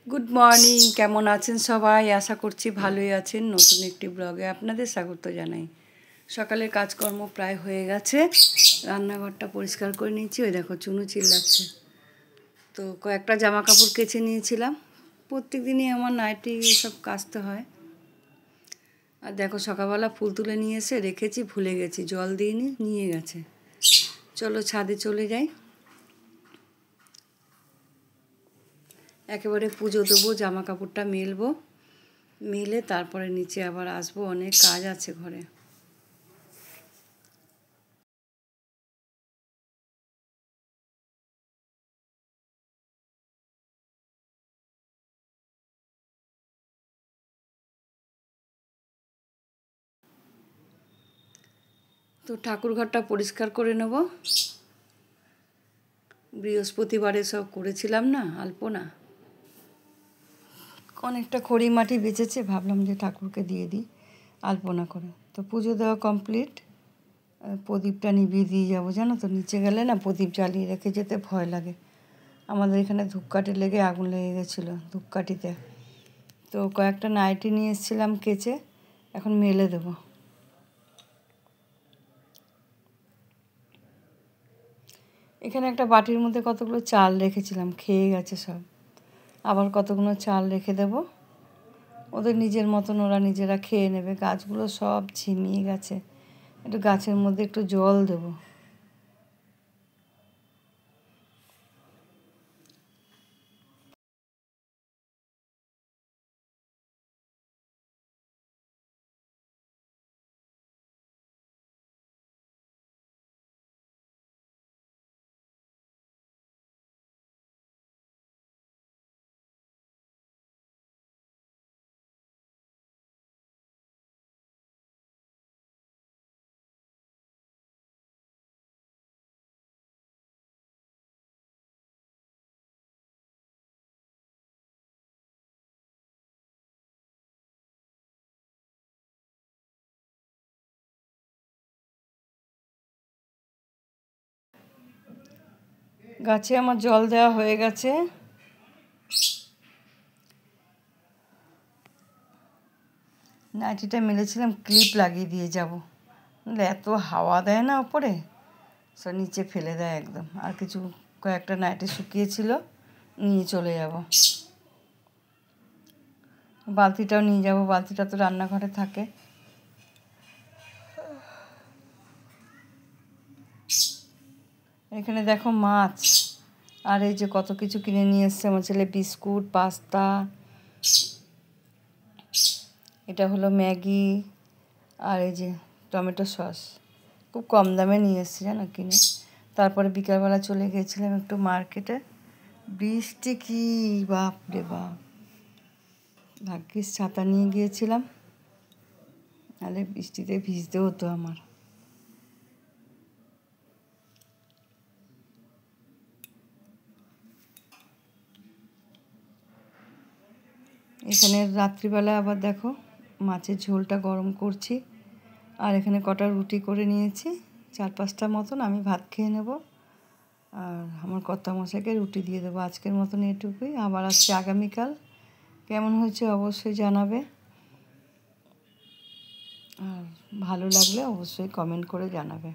Good morning, কেমন আছেন সবাই? আশা করছি ভালোই আছেন। নতুন একটি ব্লগে আপনাদের স্বাগত জানাই। সকালের কাজকর্ম প্রায় হয়ে গেছে, রান্নাঘরটা পরিষ্কার করে নিয়েছি। ওই দেখো চুনু চিল্লাচ্ছে। তো কয়েকটা জামা কাপড় কেচে নিয়েছিলাম। প্রত্যেক দিনই আমার নাইটি এসব কাচতে হয়। আর দেখো সকালবেলা ফুল তুলে নিয়ে এসে রেখেছি, ভুলে গেছি, জল দিইনি, নিয়ে গেছে। চলো ছাদে চলে যাই, একেবারে পুজো দেবো, জামা কাপড়টা মেলবো, মেলে তারপরে নিচে আবার আসবো, অনেক কাজ আছে ঘরে। তো ঠাকুর ঘরটা পরিষ্কার করে নেব। বৃহস্পতিবারে সব করেছিলাম না আলপনা, অনেকটা খড়ি মাটি বেঁচেছে, ভাবলাম যে ঠাকুরকে দিয়ে দিই আলপনা করে। তো পুজো দেওয়া কমপ্লিট। প্রদীপটা নিভিয়ে দিয়ে যাবো, জানো তো নিচে গেলে না প্রদীপ জ্বালিয়ে রেখে যেতে ভয় লাগে। আমাদের এখানে ধূপকাঠি লেগে আগুন লেগে গেছিলো ধূপকাঠিতে। তো কয়েকটা নাইটি নিয়ে এসেছিলাম কেচে, এখন মেলে দেবো। এখানে একটা বাটির মধ্যে কতগুলো চাল রেখেছিলাম, খেয়ে গেছে সব। আবার কতগুলো চাল রেখে দেব, ওদের নিজের মতন ওরা নিজেরা খেয়ে নেবে। গাছগুলো সব ঝিমিয়ে গেছে, একটু গাছের মধ্যে একটু জল দেব। গাছে আমার জল দেওয়া হয়ে গেছে। নাইটিটা মেলেছিলাম, ক্লিপ লাগিয়ে দিয়ে যাব, নাহলে এত হাওয়া দেয় না ওপরে, সব নিচে ফেলে দেয় একদম। আর কিছু কয়েকটা নাইটি শুকিয়েছিল, নিয়ে চলে যাব। বালতিটাও নিয়ে যাব, বালতিটা তো রান্নাঘরে থাকে। এখানে দেখো মাছ, আর এই যে কত কিছু কিনে নিয়ে এসছে আমার ছেলে, বিস্কুট, পাস্তা, এটা হলো ম্যাগি, আর এই যে টমেটো সস। খুব কম দামে নিয়ে এসেছি জানো কিনে। তারপরে বিকালবেলা চলে গিয়েছিলাম একটু মার্কেটে। বৃষ্টি কি, বাপ রে বাপ! ভাগ্যিস ছাতা নিয়ে গিয়েছিলাম, নাহলে বৃষ্টিতে ভিজতে হতো আমার। এখানে রাত্রিবেলা আবার দেখো মাছের ঝোলটা গরম করছি, আর এখানে কটা রুটি করে নিয়েছি, 4-5টা মতন। আমি ভাত খেয়ে নেব, আর আমার কর্তামশাইকে রুটি দিয়ে দেবো। আজকের মতন এটুকুই, আবার আসছে আগামীকাল। কেমন হয়েছে অবশ্যই জানাবে, আর ভালো লাগলে অবশ্যই কমেন্ট করে জানাবে।